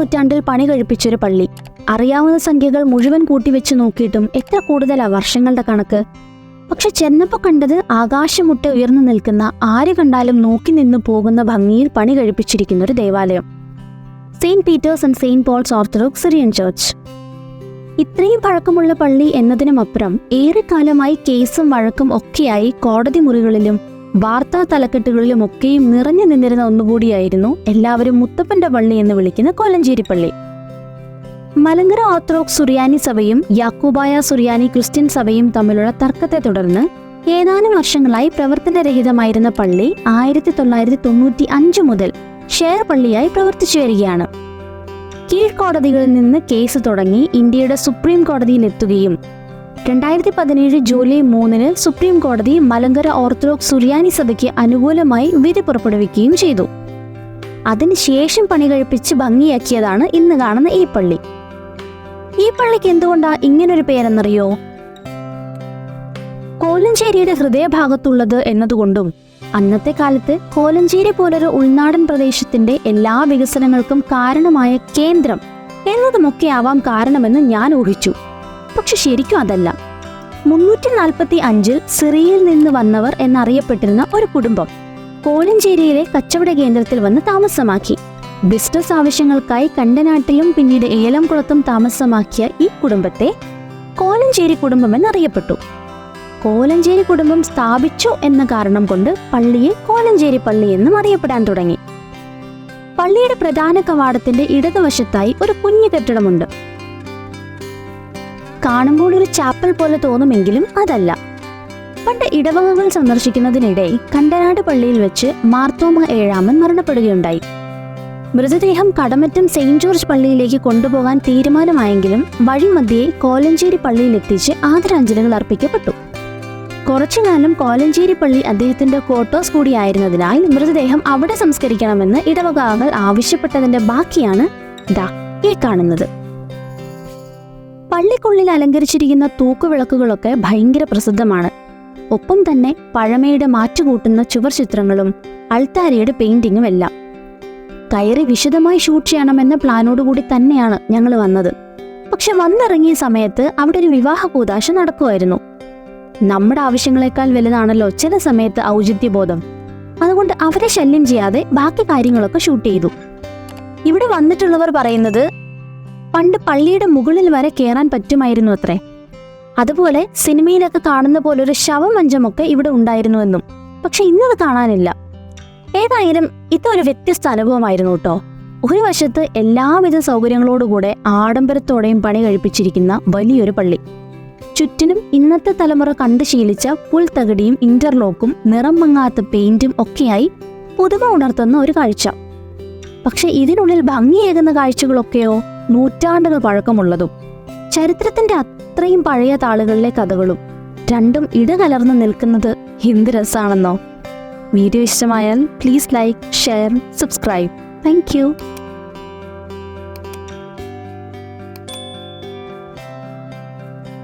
നൂറ്റാണ്ടിൽ പണി കഴിപ്പിച്ചൊരു പള്ളി. അറിയാവുന്ന സംഖ്യകൾ മുഴുവൻ കൂട്ടിവെച്ച് നോക്കിയിട്ടും എത്ര കൂടുതലാ വർഷങ്ങളുടെ കണക്ക്. പക്ഷെ ചെന്നപ്പോ കണ്ടത് ആകാശമുട്ട ഉയർന്നു നിൽക്കുന്ന, ആര് കണ്ടാലും നോക്കി നിന്നു പോകുന്ന ഭംഗിയിൽ പണി കഴിപ്പിച്ചിരിക്കുന്ന ഒരു ദേവാലയം. Saint Peter's and saint Paul's orthodox Syrian church. ഇത്രയും പഴക്കമുള്ള പള്ളി എന്നതിനുമപ്പുറം ഏറെക്കാലമായി കേസും വഴക്കും ഒക്കെയായി കോടതി മുറികളിലും വാർത്താ തലക്കെട്ടുകളിലും ഒക്കെയും നിറഞ്ഞു നിന്നിരുന്ന ഒന്നുകൂടിയായിരുന്നു എല്ലാവരും മുത്തപ്പന്റെ പള്ളി എന്ന് വിളിക്കുന്ന കോലഞ്ചേരി പള്ളി. മലങ്കര ഓർത്തഡോക്സ് സുറിയാനി സഭയും യാക്കോബായ സുറിയാനി ക്രിസ്ത്യൻ സഭയും തമ്മിലുള്ള തർക്കത്തെ തുടർന്ന് ഏതാനും വർഷങ്ങളായി പ്രവർത്തനരഹിതമായിരുന്ന പള്ളി 1995 മുതൽ ഷെയർ പള്ളിയായി പ്രവർത്തിച്ചു വരികയാണ്. കീഴ്ക്കോടതികളിൽ നിന്ന് കേസ് തുടങ്ങി ഇന്ത്യയുടെ സുപ്രീം കോടതിയിലെത്തുകയും 2017 ജൂലൈ 3 സുപ്രീം കോടതി മലങ്കര ഓർത്തഡോക്സ് സുറിയാനി സഭയ്ക്ക് അനുകൂലമായി വിധി പുറപ്പെടുവിക്കുകയും ചെയ്തു. അതിനുശേഷം പണി കഴിപ്പിച്ച് ഭംഗിയാക്കിയതാണ് ഇന്ന് കാണുന്ന ഈ പള്ളി. ഈ പള്ളിക്ക് എന്തുകൊണ്ടാ ഇങ്ങനൊരു പേരെന്നറിയോ? കോലഞ്ചേരിയുടെ ഹൃദയഭാഗത്തുള്ളത് എന്നതുകൊണ്ടും അന്നത്തെ കാലത്ത് കോലഞ്ചേരി പോലൊരു ഉൾനാടൻ പ്രദേശത്തിന്റെ എല്ലാ വികസനങ്ങൾക്കും കാരണമായ കേന്ദ്രം എന്നതുമൊക്കെ ആവാം കാരണമെന്ന് ഞാൻ ഊഹിച്ചു. പക്ഷെ ശരിക്കും അതല്ല. 345 സിറിയയിൽ നിന്ന് വന്നവർ എന്നറിയപ്പെട്ടിരുന്ന ഒരു കുടുംബം കോലഞ്ചേരിയിലെ കച്ചവട കേന്ദ്രത്തിൽ വന്ന് താമസമാക്കി. ബിസിനസ് ആവശ്യങ്ങൾക്കായി കണ്ടനാട്ടിലും പിന്നീട് ഏലംകുളത്തും താമസമാക്കിയ ഈ കുടുംബത്തെ കോലഞ്ചേരി കുടുംബം എന്നറിയപ്പെട്ടു. കോലഞ്ചേരി കുടുംബം സ്ഥാപിച്ചു എന്ന കാരണം കൊണ്ട് പള്ളിയെ കോലഞ്ചേരി പള്ളി എന്നും അറിയപ്പെടാൻ തുടങ്ങി. പള്ളിയുടെ പ്രധാന കവാടത്തിന്റെ ഇടതുവശത്തായി ഒരു കുഞ്ഞു കെട്ടിടമുണ്ട്. കാണുമ്പോൾ ഒരു ചാപ്പൽ പോലെ തോന്നുമെങ്കിലും അതല്ല. പണ്ട് ഇടവകകൾ സന്ദർശിക്കുന്നതിനിടെ കണ്ടനാട് പള്ളിയിൽ വെച്ച് മാർത്തോമ 7 മരണപ്പെടുകയുണ്ടായി. മൃതദേഹം കടമറ്റം സെയിന്റ് ജോർജ് പള്ളിയിലേക്ക് കൊണ്ടുപോകാൻ തീരുമാനമായെങ്കിലും വഴിമധ്യേ കോലഞ്ചേരി പള്ളിയിലെത്തിച്ച് ആദരാഞ്ജലികൾ അർപ്പിക്കപ്പെട്ടു. കുറച്ചുകാലം കോലഞ്ചേരി പള്ളി അദ്ദേഹത്തിന്റെ ക്വാർട്ടേഴ്സ് കൂടിയായിരുന്നതിനാൽ മൃതദേഹം അവിടെ സംസ്കരിക്കണമെന്ന് ഇടവകകൾ ആവശ്യപ്പെട്ടതിന്റെ ബാക്കിയാണ് ദാ ഈ കാണുന്നത്. പള്ളിക്കുള്ളിൽ അലങ്കരിച്ചിരിക്കുന്ന തൂക്കുവിളക്കുകളൊക്കെ ഭയങ്കര പ്രസിദ്ധമാണ്. ഒപ്പം തന്നെ പഴമയുടെ മാറ്റുകൂട്ടുന്ന ചുവർ ചിത്രങ്ങളും അൾത്താരയുടെ പെയിന്റിങ്ങും എല്ലാം. കയറി വിശദമായി ഷൂട്ട് ചെയ്യണമെന്ന പ്ലാനോടുകൂടി തന്നെയാണ് ഞങ്ങൾ വന്നത്. പക്ഷെ വന്നിറങ്ങിയ സമയത്ത് അവിടെ ഒരു വിവാഹ കൂദാശ നടക്കുമായിരുന്നു. നമ്മുടെ ആവശ്യങ്ങളെക്കാൾ വലുതാണല്ലോ ചില സമയത്ത് ഔചിത്യബോധം. അതുകൊണ്ട് അവരെ ശല്യം ചെയ്യാതെ ബാക്കി കാര്യങ്ങളൊക്കെ ഷൂട്ട് ചെയ്തു. ഇവിടെ വന്നിട്ടുള്ളവർ പറയുന്നത് പണ്ട് പള്ളിയുടെ മുകളിൽ വരെ കയറാൻ പറ്റുമായിരുന്നു അത്രേ. അതുപോലെ സിനിമയിലൊക്കെ കാണുന്ന പോലൊരു ശവമഞ്ചമൊക്കെ ഇവിടെ ഉണ്ടായിരുന്നുവെന്നും. പക്ഷെ ഇന്നത് കാണാനില്ല. ഏതായാലും ഇതൊരു വ്യത്യസ്ത അനുഭവമായിരുന്നു കേട്ടോ. ഒരു വശത്ത് എല്ലാവിധ സൗകര്യങ്ങളോടുകൂടെ ആഡംബരത്തോടെയും പണി കഴിപ്പിച്ചിരിക്കുന്ന വലിയൊരു പള്ളി, ചുറ്റിനും ഇന്നത്തെ തലമുറ കണ്ടു ശീലിച്ച പുൽത്തകടിയും ഇന്റർലോക്കും നിറം മങ്ങാത്ത പെയിന്റും ഒക്കെയായി പുതുമ ഉണർത്തുന്ന ഒരു കാഴ്ച. പക്ഷെ ഇതിനുള്ളിൽ ഭംഗിയേകുന്ന കാഴ്ചകളൊക്കെയോ നൂറ്റാണ്ടുകൾ പഴക്കമുള്ളതും ചരിത്രത്തിന്റെ അത്രയും പഴയ താളുകളിലെ കഥകളും രണ്ടും ഇടകലർന്ന് നിൽക്കുന്നത് എന്ത് രസാണെന്നോ. വീഡിയോ ഇഷ്ടമായാൽ please like, share, subscribe. Thank you.